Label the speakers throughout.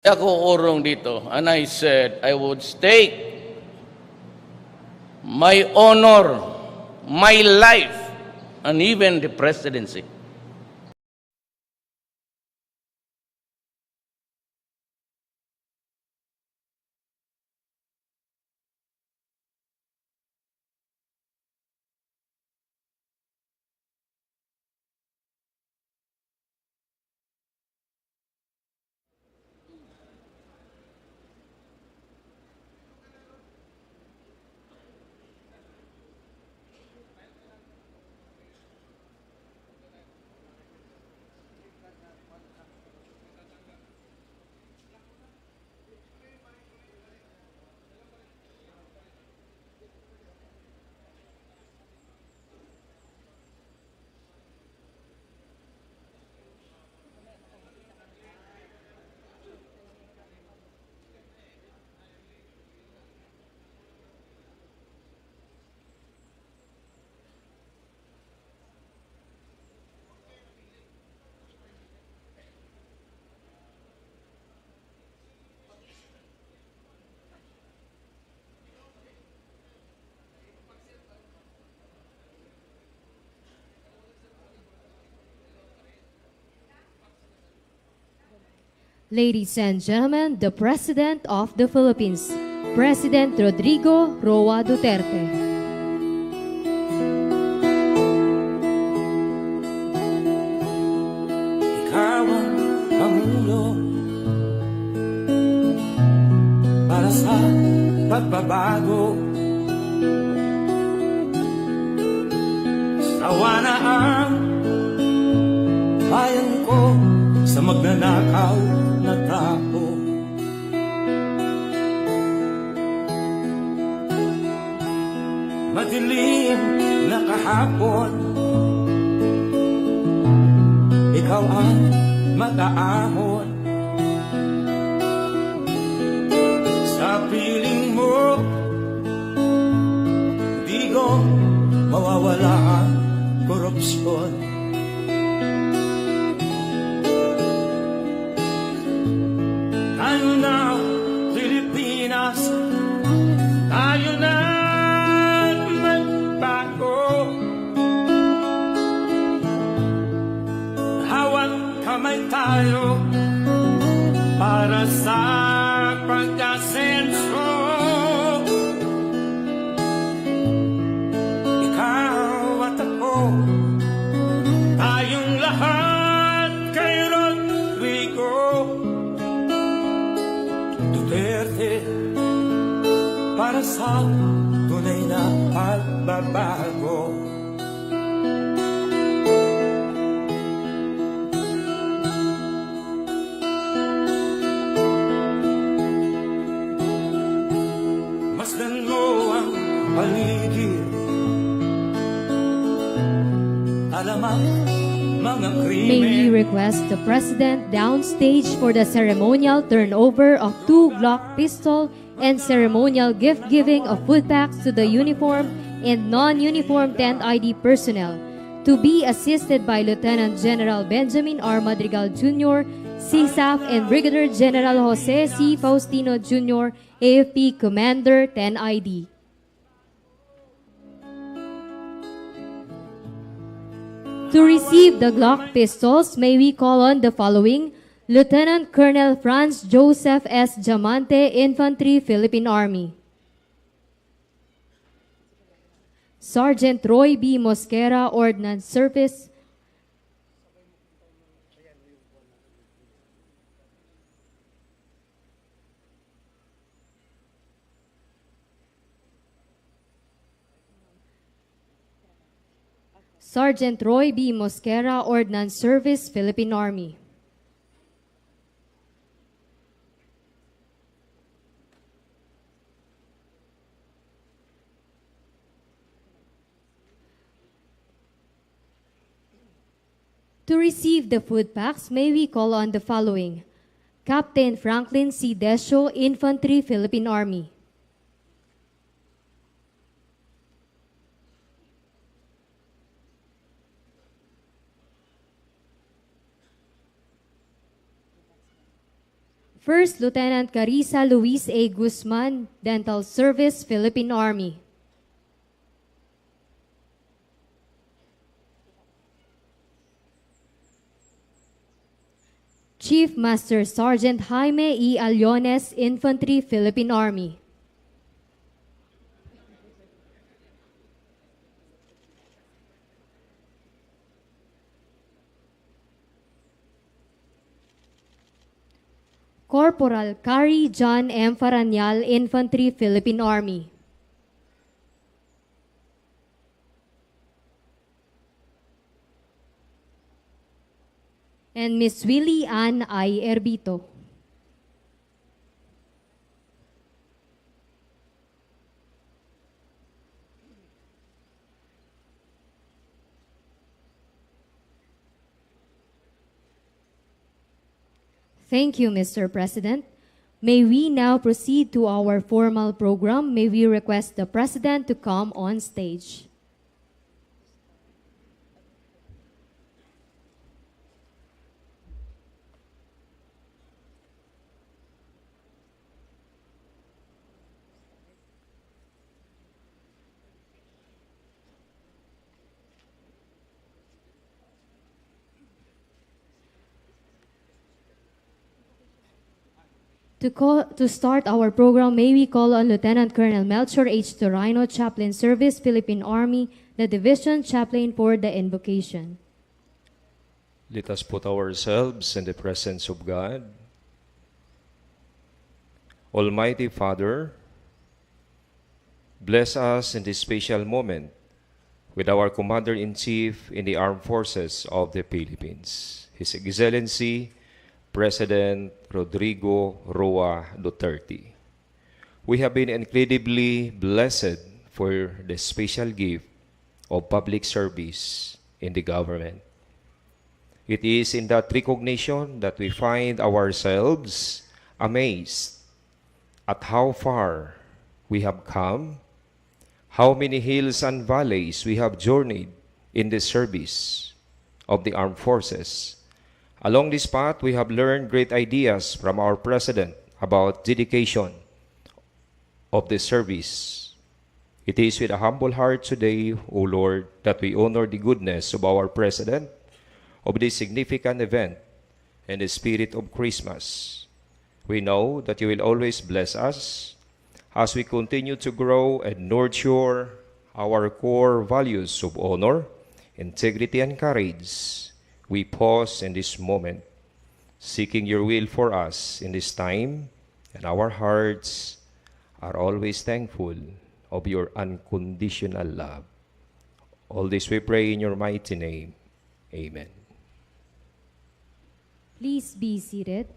Speaker 1: Ako urong dito, and I said I would stake my honor, my life, and even the presidency.
Speaker 2: Ladies and gentlemen, the President of the Philippines, President Rodrigo Roa Duterte.
Speaker 3: Ikaw ang Pangulo para sa pagbabago. Sawa na ang bayan ko sa magnanakaw na tao. Madilim na kahapon, ikaw ang mag-aahon. Sa piling mo, di ko mawawala ang korupsyon. Tayo na, Pilipinas, tayo na magbago. Hawak kamay tayo para sa pag-asenso. Ikaw at ako, tayong lahat kay Rodrigo Duterte, para sa tunay na pagbabago. Masdan mo ang paligid, alam ang mga krimen.
Speaker 2: May we request the President downstage for the ceremonial turnover of 2 Glock pistol and ceremonial gift-giving of food packs to the uniform and non-uniform 10 ID personnel, to be assisted by Lieutenant General Benjamin R. Madrigal Jr., CSAF, and Brigadier General Jose C. Faustino Jr., AFP Commander 10 ID. To receive the Glock pistols, may we call on the following: Lieutenant Colonel Franz Joseph S. Diamante, Infantry, Philippine Army; Sergeant Roy B. Mosquera, Ordnance Service; Sergeant Roy B. Mosquera, Ordnance Service, Philippine Army; To receive the food packs, may we call on the following: Captain Franklin C. Desio, Infantry, Philippine Army; First Lieutenant Carissa Luis A. Guzman, Dental Service, Philippine Army. Chief Master Sergeant Jaime E. Aliones, Infantry, Philippine Army. Corporal Kari John M. Faranyal, Infantry, Philippine Army. And Miss Willie Ann I. Erbito. Thank you, Mr. President. May we now proceed to our formal program. May we request the President to come on stage. To start our program, may we call on Lieutenant Colonel Melchor H. Torino, Chaplain Service, Philippine Army, the Division Chaplain for the Invocation.
Speaker 4: Let us put ourselves in the presence of God. Almighty Father, bless us in this special moment with our Commander-in-Chief in the Armed Forces of the Philippines, His Excellency, President Rodrigo Roa Duterte. We have been incredibly blessed for the special gift of public service in the government. It is in that recognition that we find ourselves amazed at how far we have come, how many hills and valleys we have journeyed in the service of the armed forces. Along this path, we have learned great ideas from our President about dedication of the service. It is with a humble heart today, O Lord, that we honor the goodness of our President, of this significant event, and the spirit of Christmas. We know that you will always bless us as we continue to grow and nurture our core values of honor, integrity, and courage. We pause in this moment, seeking your will for us in this time, and our hearts are always thankful of your unconditional love. All this we pray in your mighty name. Amen.
Speaker 2: Please be seated.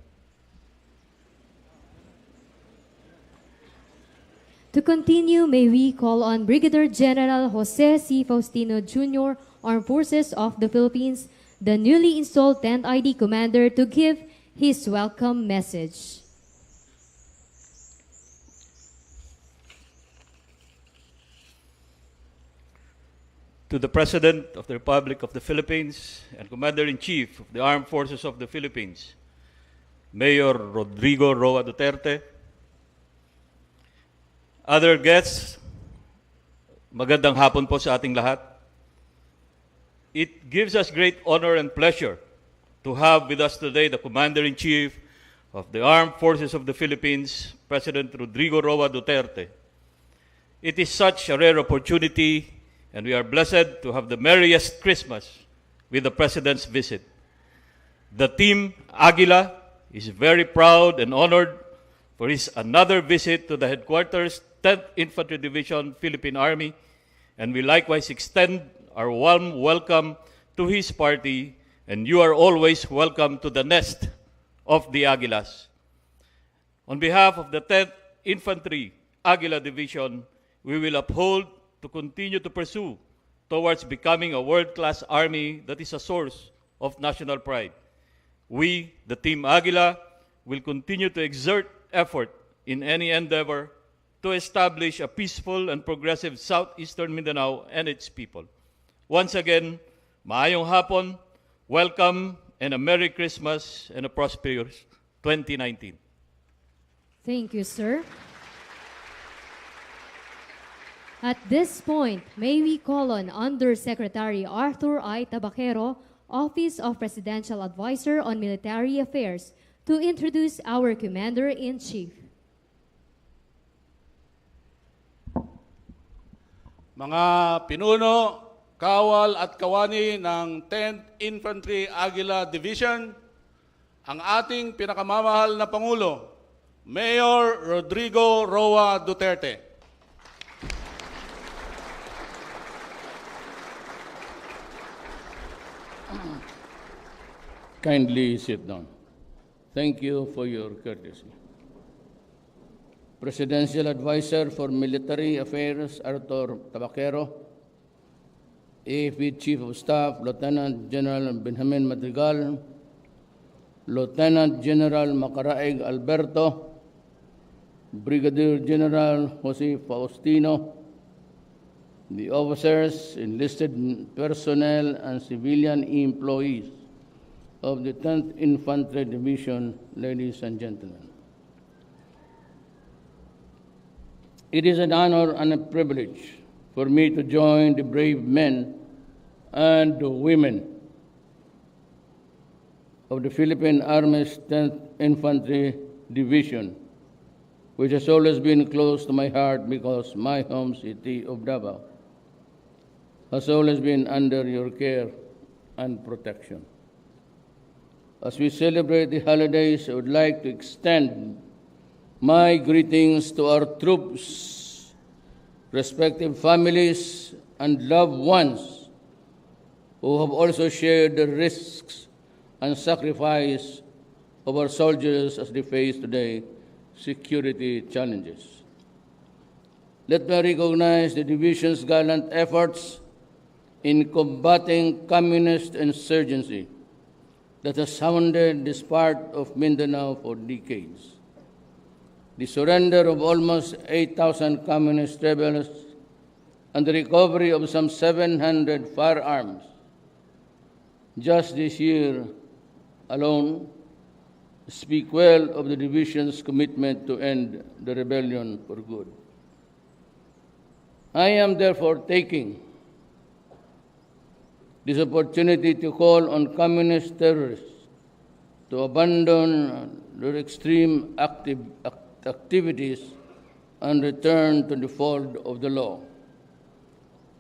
Speaker 2: To continue, may we call on Brigadier General Jose C. Faustino Jr., Armed Forces of the Philippines, the newly installed 10th ID Commander, to give his welcome message.
Speaker 5: To the President of the Republic of the Philippines and Commander-in-Chief of the Armed Forces of the Philippines, Mayor Rodrigo Roa Duterte, other guests, magandang hapon po sa ating lahat. It gives us great honor and pleasure to have with us today the Commander-in-Chief of the Armed Forces of the Philippines, President Rodrigo Roa Duterte. It is such a rare opportunity, and we are blessed to have the merriest Christmas with the President's visit. The Team Aguila is very proud and honored for his another visit to the headquarters, 10th Infantry Division, Philippine Army, and we likewise extend our warm welcome to his party, and you are always welcome to the nest of the Aguilas. On behalf of the 10th Infantry Aguila Division, we will uphold to continue to pursue towards becoming a world-class army that is a source of national pride. We, the Team Aguila, will continue to exert effort in any endeavor to establish a peaceful and progressive southeastern Mindanao and its people. Once again, maayong hapon, welcome, and a Merry Christmas and a prosperous 2019.
Speaker 2: Thank you, sir. At this point, may we call on Undersecretary Arthur I. Tabaquero, Office of Presidential Advisor on Military Affairs, to introduce our Commander-in-Chief.
Speaker 6: Mga pinuno, kawal at kawani ng 10th Infantry Aguila Division, ang ating pinakamamahal na Pangulo, Mayor Rodrigo Roa Duterte. Kindly sit down. Thank you for your courtesy. Presidential Advisor for Military Affairs Arthur Tabaquero, AFP Chief of Staff Lieutenant General Benjamin Madrigal, Lieutenant General Macaraig Alberto, Brigadier General Jose Faustino, the officers, enlisted personnel, and civilian employees of the 10th Infantry Division, ladies and gentlemen. It is an honor and a privilege for me to join the brave men and women of the Philippine Army's 10th Infantry Division, which has always been close to my heart because my home city of Davao has always been under your care and protection. As we celebrate the holidays, I would like to extend my greetings to our troops, respective families, and loved ones who have also shared the risks and sacrifice of our soldiers as they face today security challenges. Let me recognize the division's gallant efforts in combating communist insurgency that has surrounded this part of Mindanao for decades. The surrender of almost 8,000 communist rebels and the recovery of some 700 firearms just this year alone speak well of the division's commitment to end the rebellion for good. I am therefore taking this opportunity to call on communist terrorists to abandon their extreme activities and return to the fold of the law.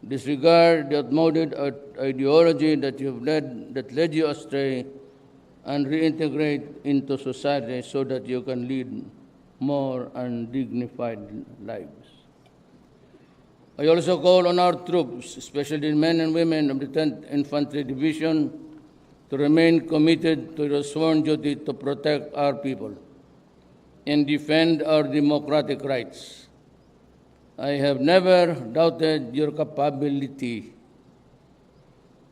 Speaker 6: Disregard the outmoded ideology that led you astray, and reintegrate into society so that you can lead more undignified lives. I also call on our troops, especially the men and women of the 10th Infantry Division, to remain committed to their sworn duty to protect our people and defend our democratic rights. I have never doubted your capability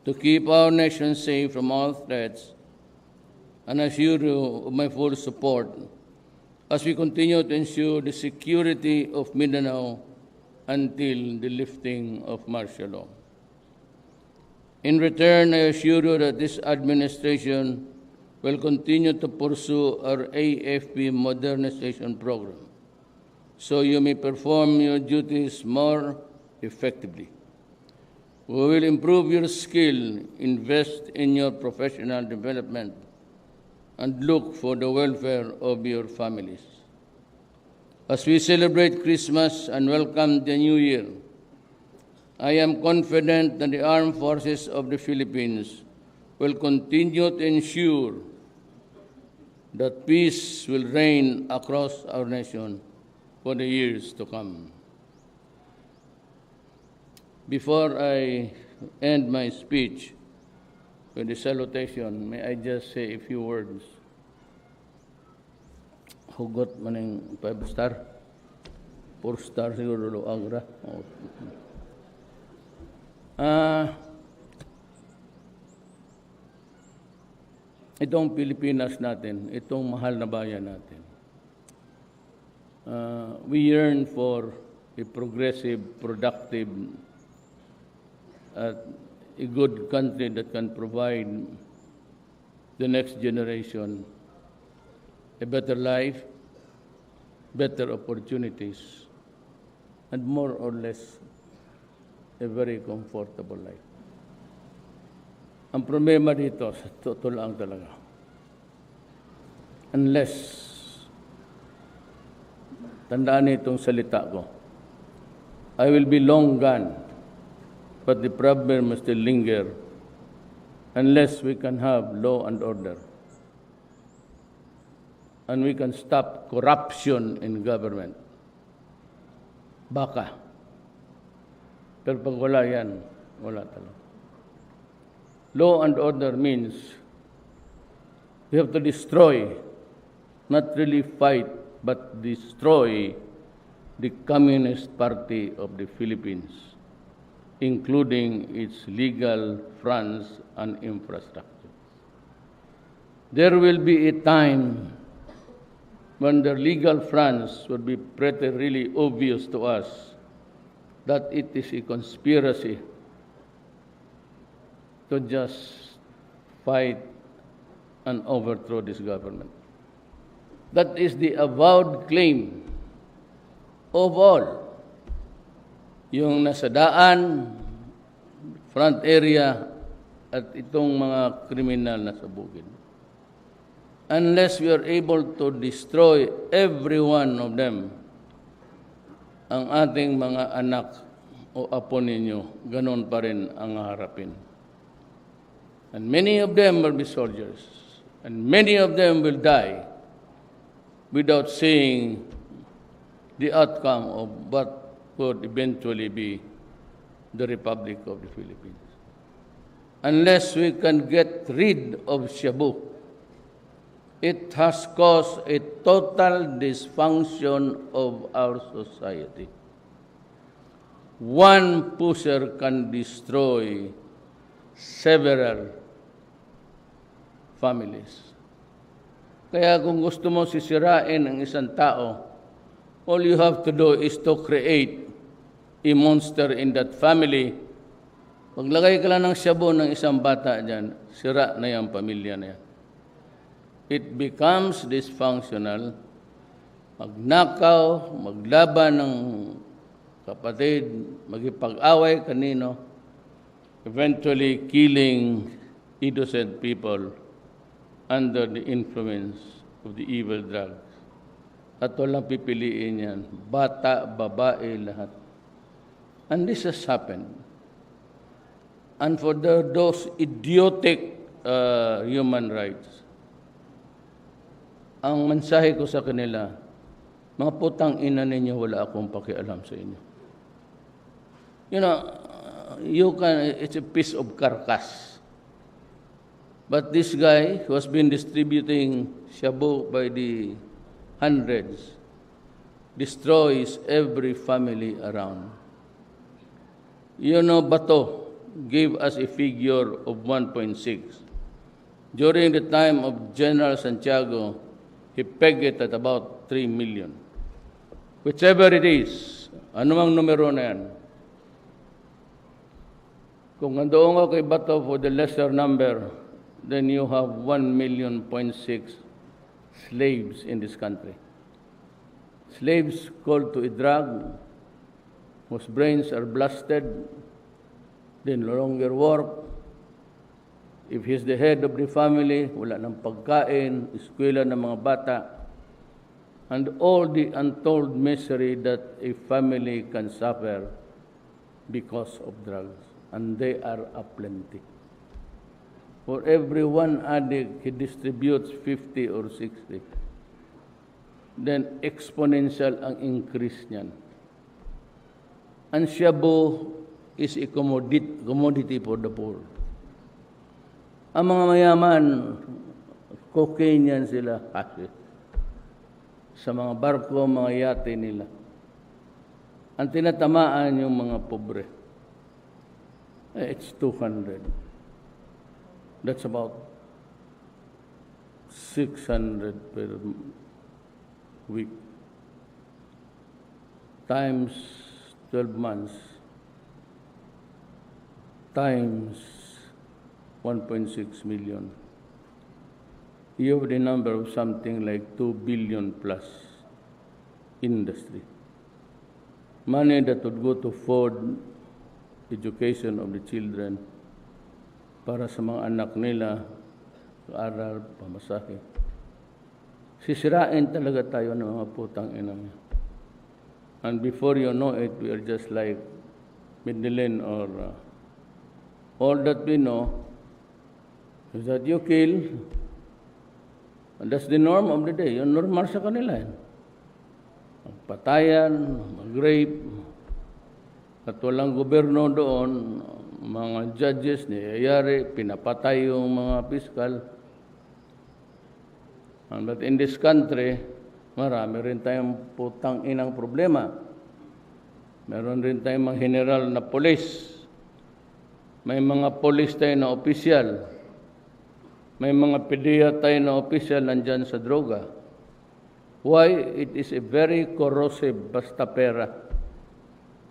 Speaker 6: to keep our nation safe from all threats, and assure you of my full support as we continue to ensure the security of Mindanao until the lifting of martial law. In return, I assure you that this administration will continue to pursue our AFP modernization program so you may perform your duties more effectively. We will improve your skill, invest in your professional development, and look for the welfare of your families. As we celebrate Christmas and welcome the New Year, I am confident that the armed forces of the Philippines will continue to ensure that peace will reign across our nation for the years to come. Before I end my speech with the salutation, may I just say a few words. Hugot maning 5 star. 4 star siguro lo agra. Itong Pilipinas natin, itong mahal na bayan natin. We yearn for a progressive, productive, a good country that can provide the next generation a better life, better opportunities, and more or less a very comfortable life. Ang problema dito, sa totoo lang talaga, unless, tandaan itong salita ko, I will be long gone, but the problem must still linger unless we can have law and order. And we can stop corruption in government. Baka. Pero pag wala yan, wala talaga. Law and order means we have to destroy, not really fight, but destroy the Communist Party of the Philippines, including its legal fronts and infrastructure. There will be a time when the legal fronts will be pretty really obvious to us that it is a conspiracy to just fight and overthrow this government. That is the avowed claim of all. Yung nasa daan, front area, at itong mga kriminal na sa bukid. Unless we are able to destroy every one of them, ang ating mga anak o apo ninyo, ganon pa rin ang harapin. And many of them will be soldiers, and many of them will die without seeing the outcome of what would eventually be the Republic of the Philippines. Unless we can get rid of Shabu, it has caused a total dysfunction of our society. One pusher can destroy several families. Kaya kung gusto mo sisirain ang isang tao, all you have to do is to create a monster in that family. Paglagay ka lang ng Shabu ng isang bata dyan, sira na yung pamilya na yan. It becomes dysfunctional. Magnakaw, maglaban ng kapatid, magipag-away kanino, eventually killing innocent people under the influence of the evil drugs. At walang pipiliin yan. Bata, babae, lahat. And this has happened. And for those idiotic human rights, ang mensahe ko sa kanila, mga putang ina ninyo, wala akong pakialam sa inyo. You know, it's a piece of carcass. But this guy who has been distributing Shabu by the hundreds destroys every family around. You know, Bato gave us a figure of 1.6. During the time of General Santiago, he pegged it at about 3 million. Whichever it is, anumang numero na yan. Kung nandoon ako kay Bato for the lesser number, then you have 1.6 million slaves in this country. Slaves called to a drug, whose brains are blasted, they no longer work. If he's the head of the family, wala ng pagkain, eskwela ng mga bata, and all the untold misery that a family can suffer because of drugs. And they are aplenty. For every one addict, he distributes 50 or 60. Then exponential ang increase niyan. And Shabu is a commodity for the poor. Ang mga mayaman, cocaine yan sila. Sa mga barko, mga yate nila. Ang tinatamaan yung mga pobre. It's 200. That's about 600 per week. Times 12 months. Times 1.6 million. You have the number of something like 2 billion plus. industry. Money that would go to fund education of the children para sa mga anak nila, aral, pamasahe. Sisirain talaga tayo ng mga putang inang. And before you know it, we are just like Medellin or all that we know is that you kill, and that's the norm of the day. Yung normal sa kanila yan. Magpatayan, mag-rape, at walang gobyerno doon, mga judges, niyayari, pinapatay yung mga piskal. But in this country, marami rin tayong putang inang problema. Meron rin tayong mga general na polis. May mga polis tayo na opisyal. May mga PDEA tayo na opisyal nandyan sa droga. Why? It is a very corrosive basta pera.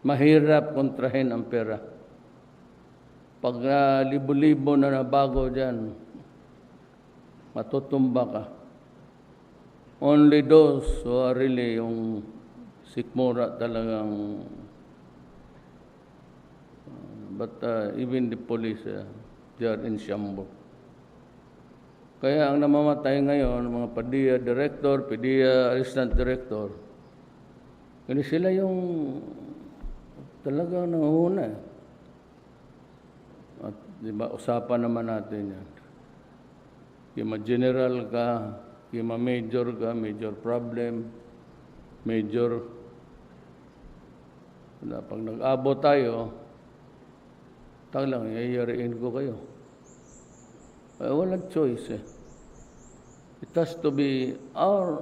Speaker 6: Mahirap kontrahin ang pera. Pag libo-libo na nabago dyan, matutumba ka. Only those who are really yung sikmura talagang but even the police, they are in shambles. Kaya ang namamatay ngayon, mga PDEA director, PDEA assistant director, kasi sila yung talagang nanguhuna. At diba, usapan naman natin yan. Kima general ka, kima major ka, major problem, major. Pag nag-abot tayo, lang, yayariin ko kayo. Walang choice eh. It has to be our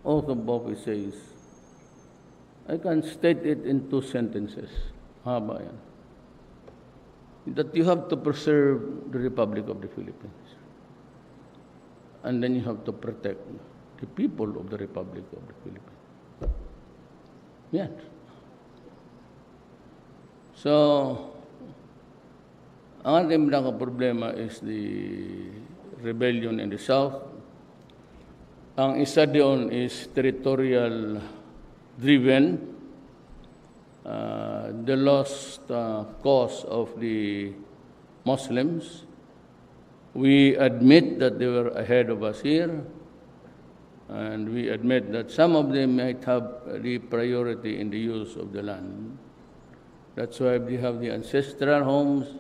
Speaker 6: oath of office says. I can state it in 2 sentences. Haba yan. That you have to preserve the Republic of the Philippines. And then you have to protect the people of the Republic of the Philippines. Yan. So, ang ating problema is the rebellion in the South. Ang isa doon is territorial driven. The lost cause of the Muslims. We admit that they were ahead of us here. And we admit that some of them might have the priority in the use of the land. That's why we have the ancestral homes,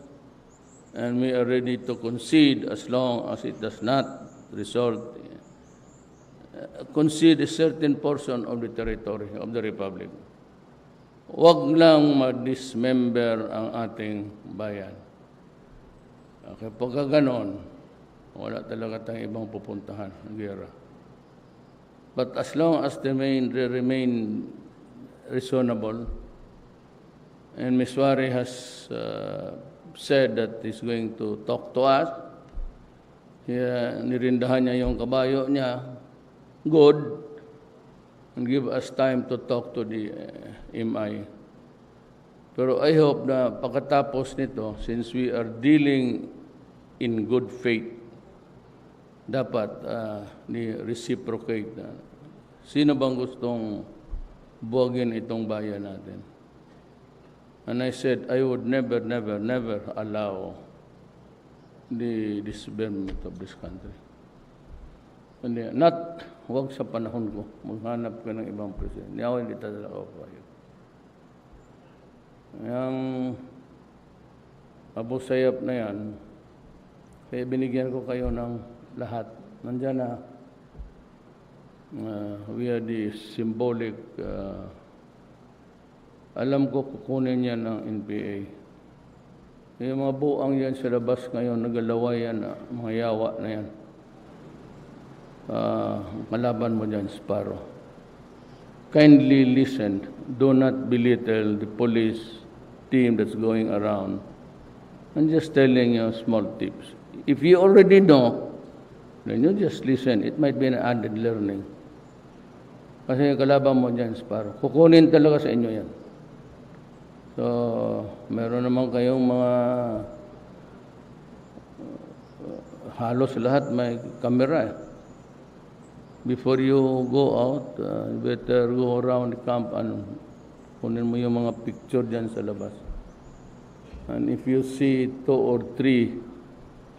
Speaker 6: and we are ready to concede as long as it does not result, concede a certain portion of the territory of the Republic. Huwag lang ma-dismember ang ating bayan. Kapag ganon, wala talaga tayong ibang pupuntahan ng gera. But as long as they remain reasonable, and Ms. Wari has said that he's going to talk to us. Nirindahan niya yung kabayo niya. Good. And give us time to talk to the MI. Pero I hope na pagkatapos nito, since we are dealing in good faith, dapat ni-reciprocate na. Sino bang gustong buwagin itong bayan natin? And I said, I would never, never, never allow the disbandment of this country. And huwag sa panahon ko, maghanap ka ng ibang presidente. Ako hindi talaga ako kayo. Yung Abu Sayyaf na yan, kaya binigyan ko kayo ng lahat. Nandiyan na, we are the symbolic alam ko kukunin yan ng NPA. Yung mga buang yan sa labas ngayon, nagalaway yan, mga yawa na yan. Kalaban mo dyan, Sparrow. Kindly listen. Do not belittle the police team that's going around. I'm just telling you small tips. If you already know, then you just listen. It might be an added learning. Kasi kalaban mo dyan, Sparrow. Kukunin talaga sa inyo yan. So, meron naman kayong mga halos lahat may kamera. before you go out, you better go around the camp and kunin mo yung mga picture dyan sa labas. And if you see 2 or 3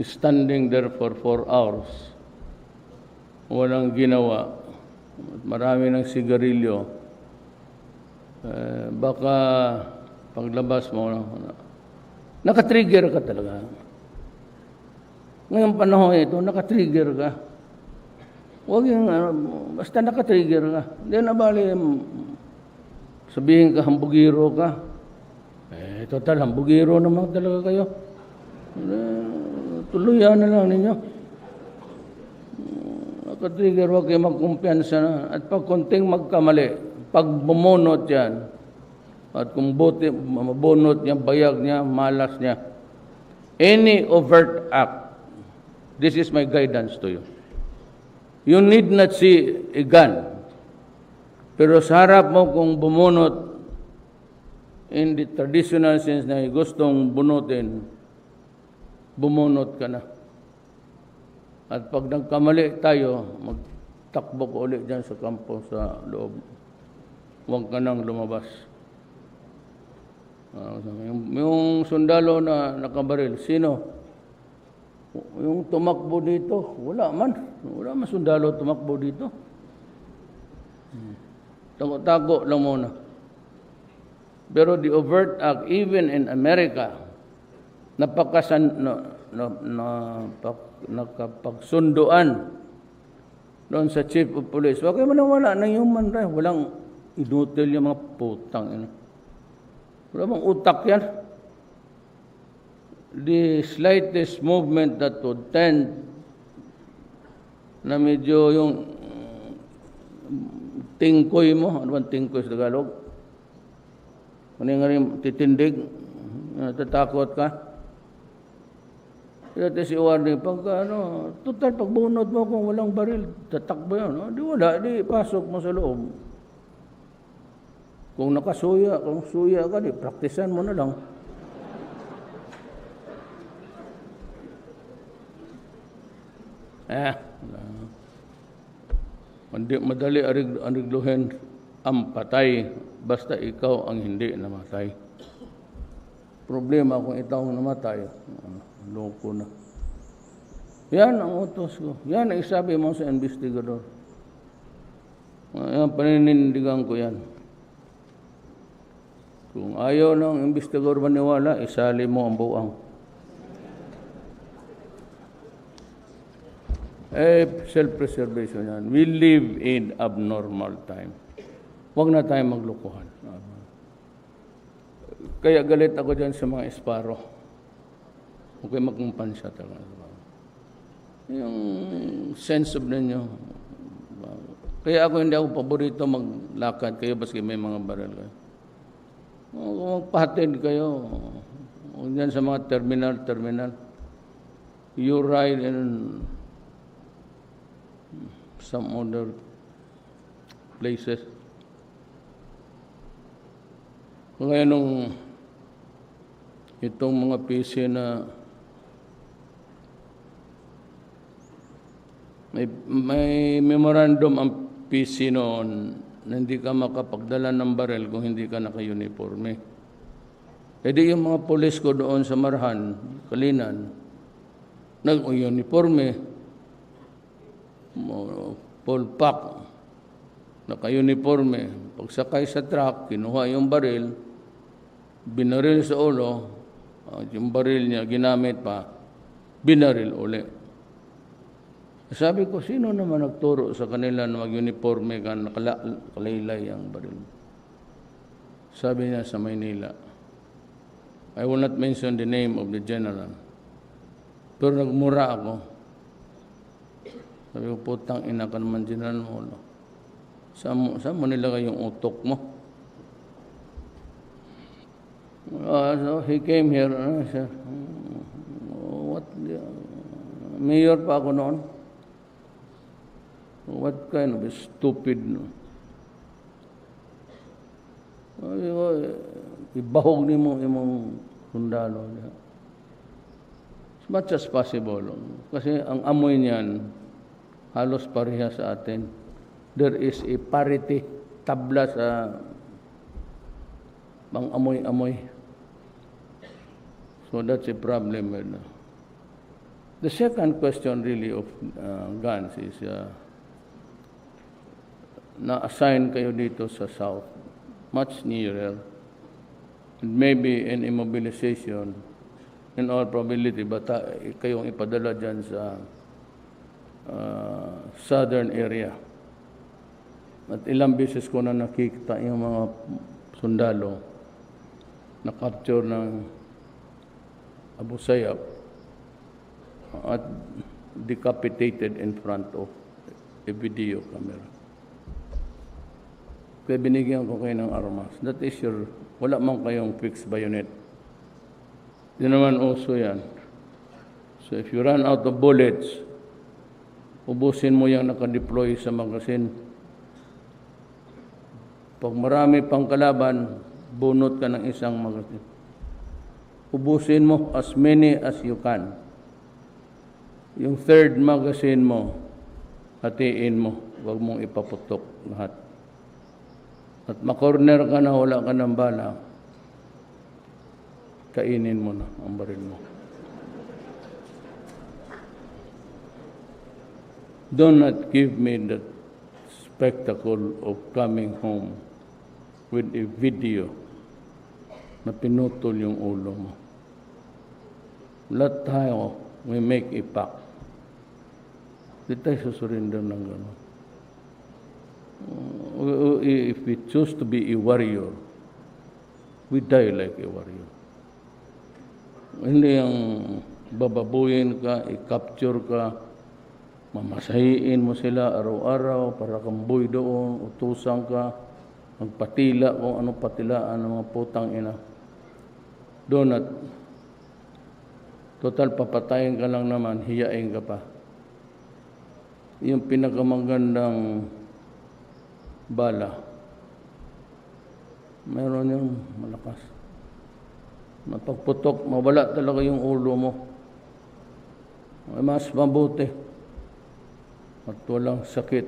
Speaker 6: standing there for 4 hours, walang ginawa, marami ng sigarilyo, baka paglabas mo, nakatrigger ka talaga. Ngayong panahon ito, nakatrigger ka. Huwag yung, basta nakatrigger ka. Hindi na bali, sabihin ka, hambugiro ka. Total, hambugiro naman talaga kayo. Tuluyan na lang ninyo. Nakatrigger, huwag kayo magkumpiyansa na. At pag konting magkamali, pag bumunot yan, at kung mabunot niya, bayag niya, malas niya, any overt act, this is my guidance to you. You need not see a gun. Pero sa harap mo kung bumunot in the traditional sense na gustong bunutin, bumunot ka na. At pag nagkamali tayo, magtakbo ko ulit dyan sa kampo sa loob. Huwag ka nang lumabas. Yung sundalo na nakabaril, sino? Yung tumakbo dito, wala man sundalo tumakbo dito. Tago-tago lang muna. Pero the overt act, even in America, nakapagsunduan doon sa chief of police. Huwag kayo manawala ng human rights. Walang inutil yung mga putang. Wala bang utak yan? The slightest movement that would tend na medyo yung tingkoy mo, ano bang tingkoy sa Tagalog? Ano nga rin titindig, natatakot ka. Dati si Warning, pag total pagbunod mo kung walang baril, tatakbo yan. Di wala, di pasok mo sa loob. Kung nakasuya, kung suya ka, di praktisan mo na lang. Madali arigluhin ang patay basta ikaw ang hindi namatay. Problema kung ikaw ang namatay, loko na. Yan ang utos ko. Yan ang isabi mo sa investigador. Yan, paninindigan ko yan. Kung ayaw ng investigador maniwala, isali mo ang buwang. Self-preservation yan. We live in abnormal time. Huwag na tayong maglukuhan. Kaya galit ako dyan sa mga esparo. Huwag kayo magkumpansya talaga. Yung sense of ninyo. Kaya ako hindi ako paborito maglakad kayo baski may mga baril kayo. Magpahatid kayo. Huwag dyan sa mga terminal. You ride in some other places. Kaya nung itong mga PC na may memorandum ang PC noon na hindi ka makapagdala ng baril kung hindi ka naka-uniforme. E di yung mga polis ko doon sa Marhan, Kalinan, nag-uniforme, full pack, naka-uniforme. Pagsakay sa truck, kinuha yung baril, binaril sa ulo, yung baril niya ginamit pa, binaril uli. Sabi ko, sino naman nagturo sa kanila na mag-uniforme ka, nakalaylay ang baril? Sabi niya sa Maynila. I will not mention the name of the general. Pero nagmura ako. Sabi ko, putang ina ka naman, general mo. No? Saan mo nilagay yung utok mo? So he came here. Mayor pa ako noon. What kind of a stupid, no? Ibahog ni mo imong sundalo. As much as possible. Kasi ang amoy niyan, halos pareha sa atin. There is a parity, tabla sa pang-amoy-amoy. So that's a problem. The second question really of guns is, na-assign kayo dito sa South, much nearer, and maybe an immobilization, in all probability, kayong ipadala dyan sa southern area. At ilang beses ko na nakikita yung mga sundalo na capture ng Abu Sayyaf at decapitated in front of a video camera. Kaya binigyan ko kayo ng armas. That is your, wala man kayong fixed bayonet. Di naman uso yan. So if you run out of bullets, ubusin mo yung nakadeploy sa magasin. Pag marami pang kalaban, bunot ka ng isang magasin. Ubusin mo as many as you can. Yung third magazine mo, hatiin mo. Huwag mong ipaputok lahat. At makorner ka na, wala ka ng bala, kainin mo na ang baril mo. Do not give me that spectacle of coming home with a video na pinutol yung ulo mo. Lahat tayo, we make a pact. Di tayo susurrender ng gano'n. If we choose to be a warrior, we die like a warrior. Hindi yung bababuyin ka, i-capture ka, mamasahiin mo sila araw-araw para kamboy doon, utusan ka, magpatila kung ano patilaan ng mga putang ina. Doon at total papatayin ka lang naman, hiyain ka pa. Yung pinakamagandang bala, meron yung malakas. Mapagputok, mawala talaga yung ulo mo. Ay mas mabuti at walang sakit.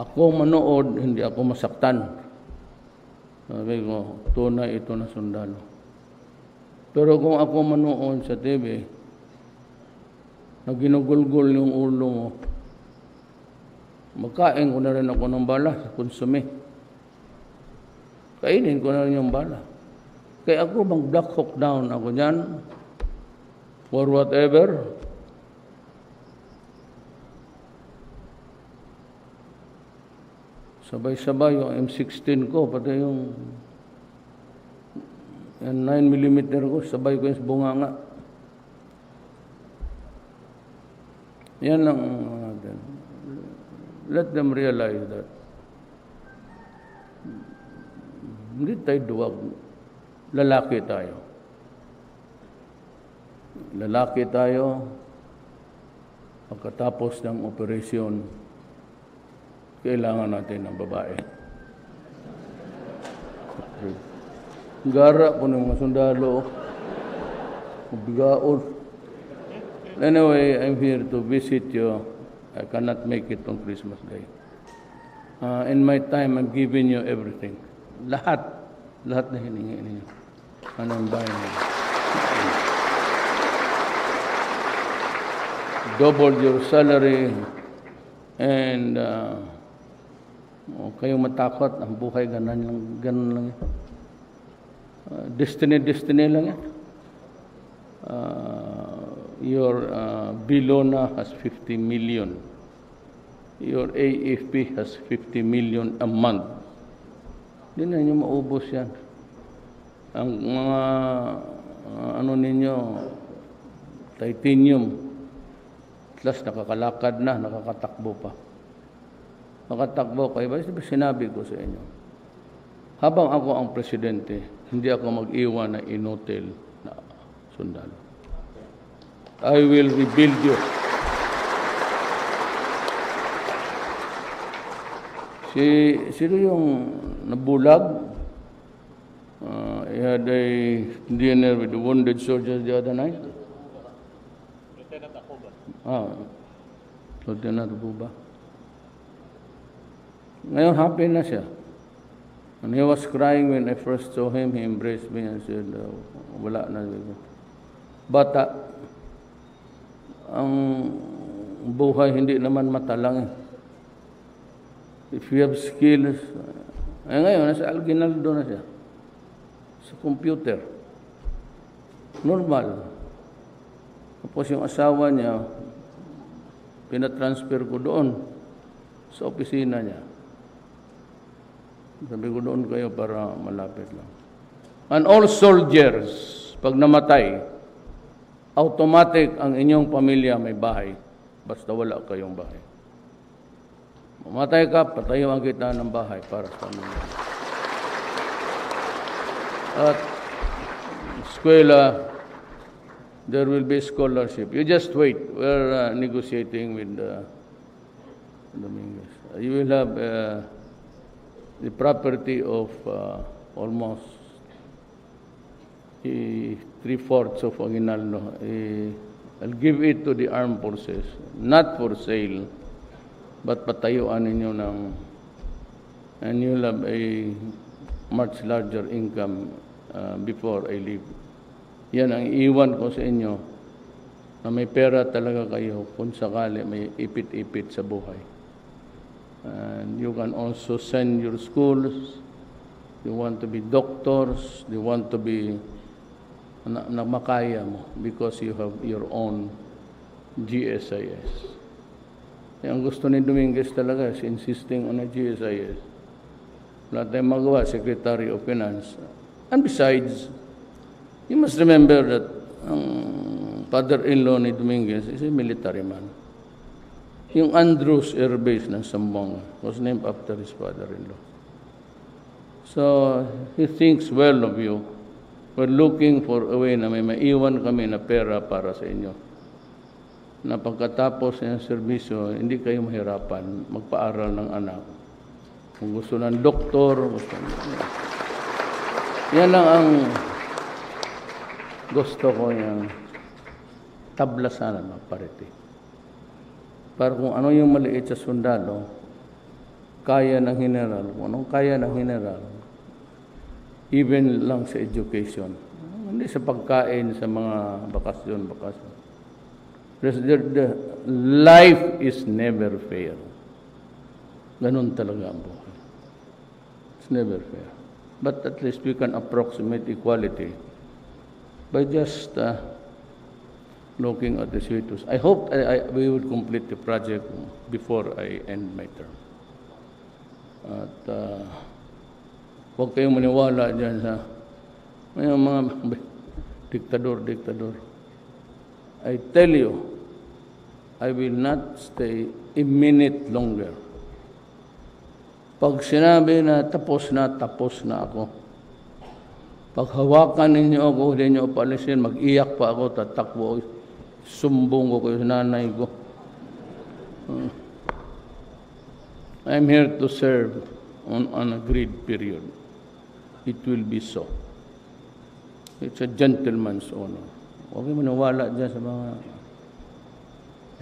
Speaker 6: Ako manood, hindi ako masaktan. Sabi ko, tunay ito na sundalo. Pero kung ako manood sa TV, na ginugulgol yung ulo mo, magkain ko na rin ako ng bala sa konsume. Kainin ko na rin yung bala. Kaya ako bang black hawk down ako dyan for whatever. Sabay-sabay yung M16 ko, pati yung 9mm ko, sabay ko yung bunganga. Yan lang natin. Let them realize that hindi tayo duwag. Lalaki tayo. Lalaki tayo. Pagkatapos ng operasyon, kailangan natin ng babae. Gara po ng mga sundalo. Bigaon. Anyway, I'm here to visit you. I cannot make it on Christmas Day. In my time, I'm giving you everything. Lahat na hiningi ninyo. Anong bayan niyo? Double your salary and kayo matakot, ang buhay ganun lang yan. Destiny lang yan. Your Bilona has 50 million. Your AFP has 50 million a month. Hindi na nyo maubos yan. Ang mga ano ninyo, titanium, plus nakakalakad na, nakakatakbo pa. Nakatakbo kayo. Ba sinabi ko sa inyo? Habang ako ang presidente, hindi ako mag-iwan na inutil na sundalo. I will rebuild you. Sino yung nabulag? I had a dinner with the wounded soldiers the other night. Lieutenant po ba? Ngayon, happy na siya. And he was crying when I first saw him. He embraced me and said, wala na. Bata, ang buhay hindi naman matalang. If you have skills, ngayon, nasa Alginaldo na siya. Sa computer. Normal. Tapos yung asawa niya, pinatransfer ko doon sa opisina niya. Sabi ko doon kayo para malapit lang. And all soldiers, pag namatay, automatic ang inyong pamilya may bahay. Basta wala kayong bahay. Mamatay ka, patayuan kita ng bahay para sa pamilya. At eskwela, there will be scholarship. You just wait. We're negotiating with Dominguez. You will have the property of almost 3/4 of Aguinaldo. I'll give it to the armed forces, not for sale, but patayuan ninyo ng, and you'll have a much larger income before I leave. Yan ang iwan ko sa inyo, na may pera talaga kayo kung sakali may ipit-ipit sa buhay. And you can also send your schools. You want to be doctors. You want to be na makaya mo because you have your own GSIS. Ang gusto ni Dominguez talaga is insisting on a GSIS. Wala tayong magawa, Secretary of Finance. And besides, you must remember that ang father-in-law ni Dominguez is a military man. Yung Andrews Air Base ng Zamboanga was named after his father-in-law. So, he thinks well of you. We're looking for a way na may maiwan kami na pera para sa inyo. Na pagkatapos ng serbisyo, hindi kayo mahirapan magpaaral ng anak. Kung gusto ng doktor, yan lang ang gusto ko yung tablasan ng parity. Para kung ano yung maliit sa sundalo, kaya ng general. Kung anong kaya ng general, even lang sa education. Hindi sa pagkain, sa mga bakasyon. The life is never fair. Ganun talaga ang buhay. It's never fair. But at least we can approximate equality by just looking at the situations. I hope we will complete the project before I end my term. At huwag kayong maniwala dyan sa mga diktador. I tell you, I will not stay a minute longer. Pag sinabi na tapos na ako. Pag hawakan ninyo ako, hindi nyo palisin, mag-iyak pa ako, tatakbo, sumbong ko kayo sa nanay ko. I'm here to serve on a agreed period. It will be so. It's a gentleman's honor. Huwag kayo maniwala dyan sa mga...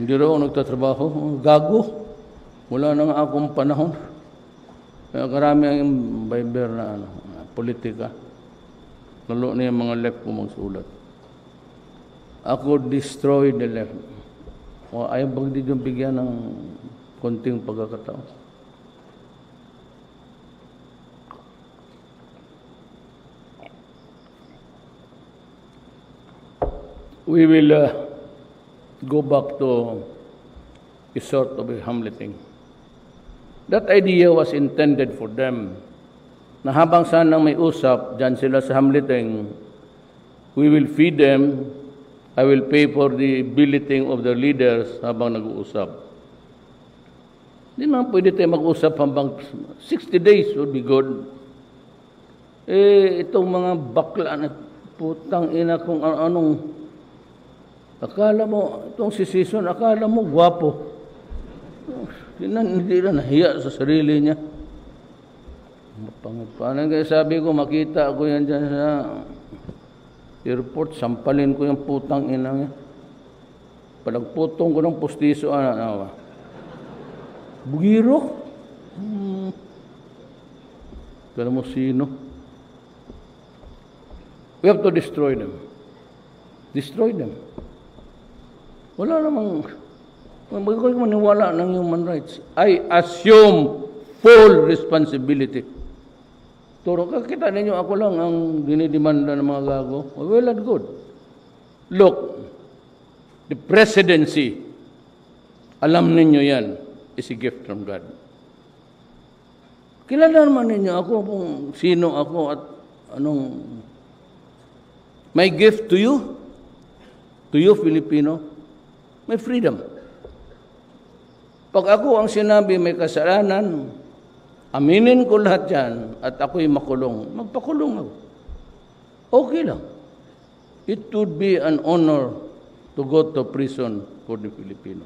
Speaker 6: Hindi raw ako nagtatrabaho. Gago. Wala na nga akong panahon. Kaya karami ang Viber na politika. Lalo na yung mga left ko magsulat. Ako destroy the left. O ayaw bang di yung bigyan ng konting pagkakataon? We will go back to a sort of a Hamleting. That idea was intended for them. Na habang sanang may usap, dyan sila sa Hamleting, we will feed them. I will pay for the billeting of the leaders habang nag-uusap. Hindi naman pwede tayo mag-usap hanggang 60 days would be good. Itong mga bakla na putang ina kung anong akala mo, itong si Season, akala mo gwapo. Hindi na nahiya sa sarili niya. Paano kaya sabi ko, makita ako yan dyan sa airport, sampalin ko yung putang ina niya. Palagputong ko ng pustiso, Bugiro? Kala mo sino? We have to destroy them. Destroy them. Wala namang, magkakaroon maniwala ng human rights. I assume full responsibility. Turo, kakita ninyo, ako lang ang dinidemanda ng mga gago. Well and good. Look, the presidency, alam ninyo yan, is a gift from God. Kilala naman ninyo ako kung sino ako at anong my gift to you Filipino, may freedom. Pag ako ang sinabi may kasalanan, aminin ko lahat yan at ako'y makulong, magpakulong ako. Okay lang. It would be an honor to go to prison for the Filipino.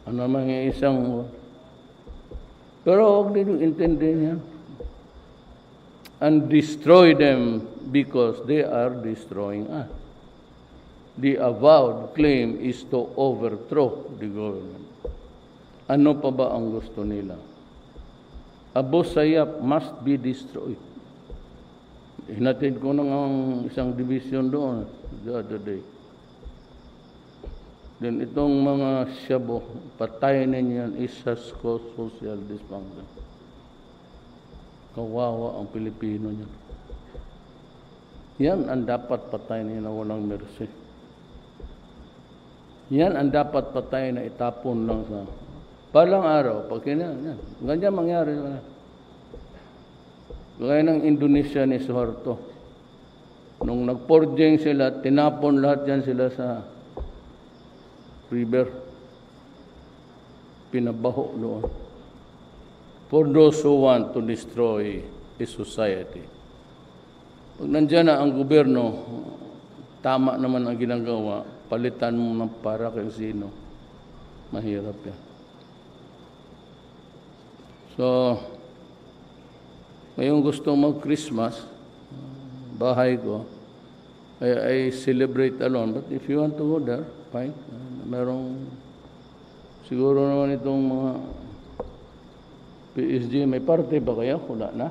Speaker 6: Ano naman yung isang... Pero huwag din intindihin yan. And destroy them because they are destroying us. The avowed claim is to overthrow the government. Ano pa ba ang gusto nila? Abu Sayyaf must be destroyed. Hinatid ko nang ang isang division doon the other day. Then itong mga Shabu, patayin ninyo yan, isas ko social dysfunction. Kawawa ang Pilipino niya. Yan ang dapat patayin niya na walang mercy. Yan ang dapat patayin na itapon lang sa palang araw. Pag yan. Ganyan mangyari. Gaya ng Indonesia ni Suharto. Nung nag-forging sila, tinapon lahat yan sila sa river. Pinabaho doon. For those who want to destroy a society. Pag nandyan na ang gobyerno, tama naman ang ginagawa, palitan mo ng para kay sino. Mahirap yan. So, ngayong gusto mag-Christmas, bahay ko, I celebrate alone. But if you want to go there, fine. Merong, siguro naman itong mga PSG, may party ba kayo? Wala na.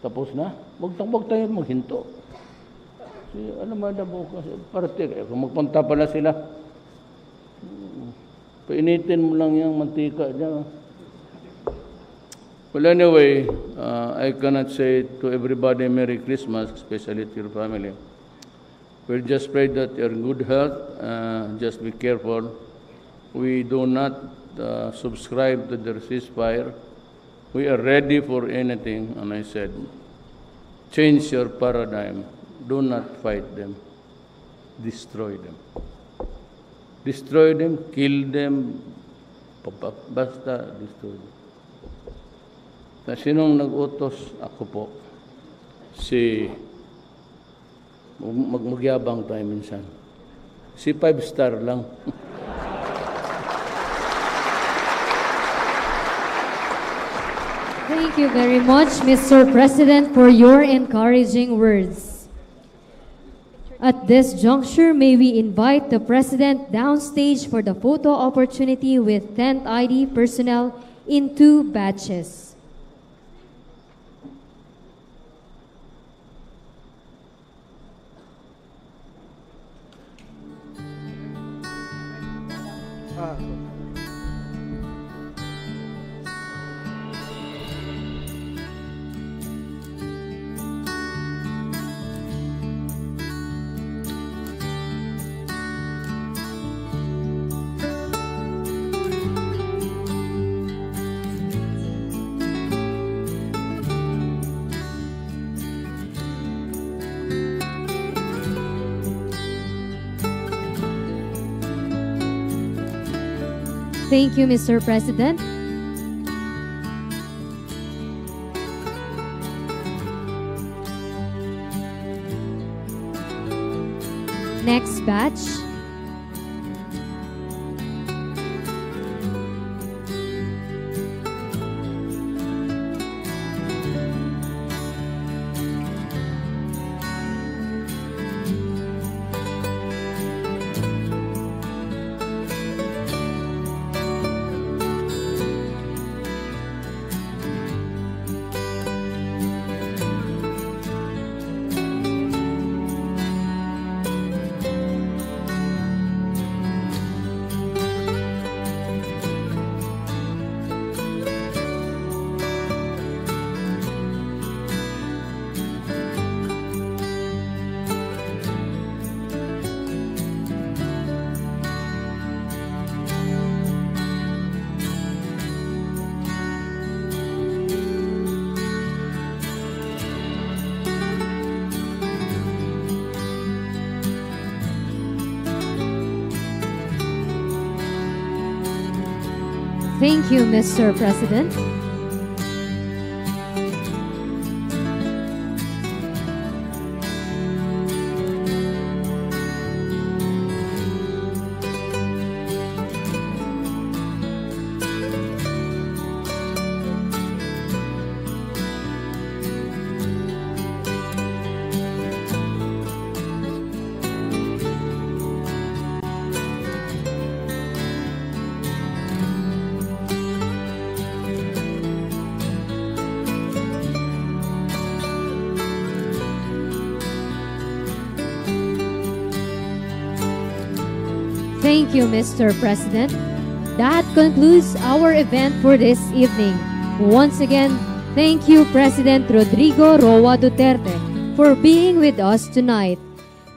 Speaker 6: Tapos na. Huwag tayo maghinto. Ano ba na bukas? Party kayo. Kung magpunta pala sila, painitin mo lang yung mantika dyan. Well, anyway, I cannot say to everybody Merry Christmas, especially to your family. We'll just pray that you're in good health. Just be careful. We do not subscribe to their ceasefire. We are ready for anything. And I said, change your paradigm. Do not fight them. Destroy them. Destroy them, kill them. Basta destroy them. Na sinong nag-utos? Ako po. Si magyabang tayo minsan. Si 5-star lang.
Speaker 2: Thank you very much, Mr. President, for your encouraging words. At this juncture, may we invite the President downstage for the photo opportunity with 10th ID personnel in 2 batches. Thank you, Mr. President. Next batch. Thank you, Mr. President. Thank you, Mr. President. That concludes our event for this evening. Once again, thank you, President Rodrigo Roa Duterte, for being with us tonight.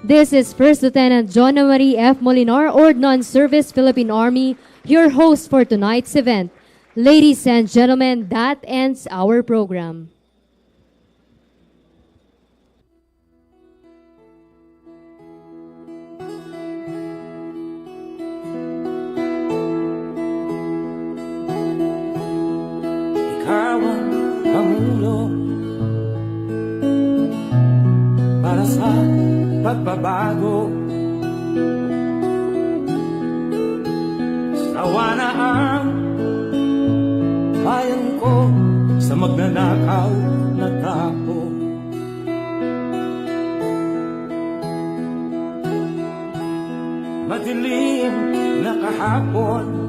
Speaker 2: This is First Lieutenant John Marie F. Molinar, Ordnance Service, Philippine Army, your host for tonight's event. Ladies and gentlemen, that ends our program.
Speaker 3: Ikaw ang pangulo para sa pagbabago. Sawa na ang bayan ko sa magnanakaw na tao. Madilim na kahapon,